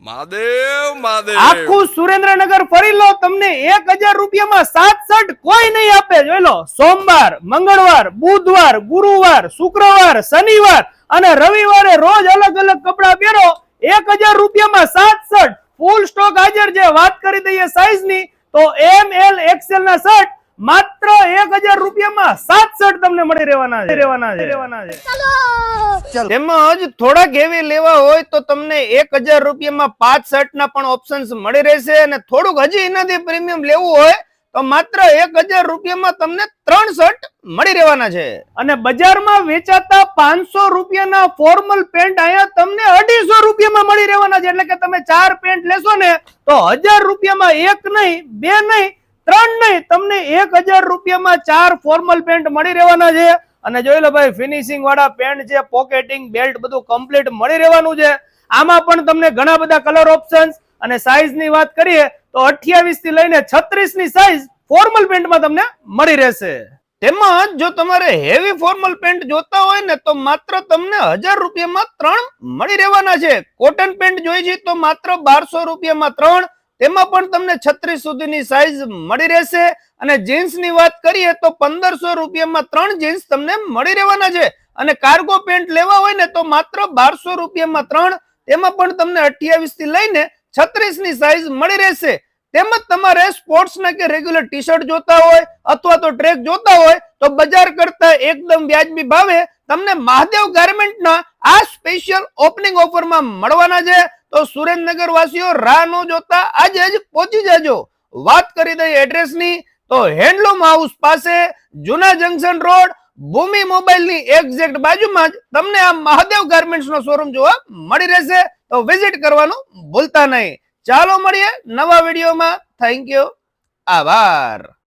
મહાદેવ મહાદેવ આખું સુરેન્દ્રનગર ફરી લો, તમને 1000 રૂપિયામાં 7 શર્ટ કોઈ નહીં આપે. જોઈ લો, સોમવાર, મંગળવાર, બુધવાર, ગુરુવાર, શુક્રવાર, શનિવાર અને રવિવારે રોજ અલગ અલગ કપડા પહેરો. 1000 રૂપિયામાં 7 શર્ટ ફૂલ સ્ટોક હાજર છે. વાત કરી દઈએ સાઈઝ ની તો ML XL ના શર્ટ માત્ર 1000 રૂપિયામાં 7 શર્ટ તમને મળી રહેવાના છે. તેમજ થોડાક હેવી લેવા હોય તો તમને 1000 રૂપિયામાં 5 શર્ટ ના પણ ઓપ્શન્સ મળી રહેશે. અને થોડુંક હજી એનાથી પ્રીમિયમ લેવું હોય તો માત્ર 1000 રૂપિયામાં તમને 3 શર્ટ મળી રહેવાના છે. અને બજારમાં વેચાતા 500 રૂપિયાના ફોર્મલ પેન્ટ અહીંયા તમને 250 રૂપિયામાં મળી રહેવાના છે. એટલે કે તમે 4 પેન્ટ લેશો ને તો 1000 રૂપિયામાં 1 નહીં, 2 નહીં, 3 નહીં, તમને 1000 રૂપિયામાં 4 ફોર્મલ પેન્ટ મળી રહેવાના છે. અને જોઈ લો ભાઈ, ફિનિશિંગ વાળા પેન્ટ છે, પોકેટિંગ, બેલ્ટ બધું કમ્પ્લીટ મળી રહેવાનું છે. આમાં પણ તમને ઘણા બધા કલર ઓપ્શન્સ અને સાઈઝ ની વાત કરીએ તો 28 થી લઈને 36 ની સાઈઝ ફોર્મલ પેન્ટમાં તમને મળી રહેશે. તેમજ જો તમારે હેવી ફોર્મલ પેન્ટ જોતા હોય ને તો માત્ર તમને 1000 રૂપિયામાં 3 મળી રહેવાના છે. કોટન પેન્ટ જોઈએ છે તો માત્ર 1200 રૂપિયામાં 3, તેમાં પણ તમને 36 સુધીની સાઈઝ મળી રહેશે. અને જીન્સ ની વાત કરીએ તો 1500 રૂપિયામાં 3 જીન્સ તમને મળી રહેવાના છે. અને કાર્ગો પેન્ટ લેવા હોય ને તો માત્ર 1200 રૂપિયામાં 3, તેમાં પણ તમને 28 થી લઈને 36 ની સાઈઝ મળી રહેશે. તેમજ તમારે સ્પોર્ટ્સના કે રેગ્યુલર ટી શર્ટ જોતા હોય અથવા તો ટ્રેક જોતા હોય તો બજાર કરતા એકદમ વ્યાજબી ભાવે તમને મહાદેવ ગાર્મેન્ટના આ સ્પેશિયલ ઓપનિંગ ઓફરમાં મળવાના છે. તો સુરેન્દ્રનગર વાસીઓ રાહ ન જોતા આજે જ પહોંચી જજો. વાત કરી દઈએ એડ્રેસની તો હેન્ડલૂમ હાઉસ પાસે જૂના જંકશન રોડ, ભૂમિ મોબાઈલની એક્ઝેક્ટ બાજુમાં જ તમને આ મહાદેવ ગાર્મેન્ટ્સનો શોરૂમ જોવા મળી રહેશે. તો વિઝિટ કરવાનું ભૂલતા નહીં. ચાલો મળીએ નવા વિડીયોમાં. Thank you. આભાર.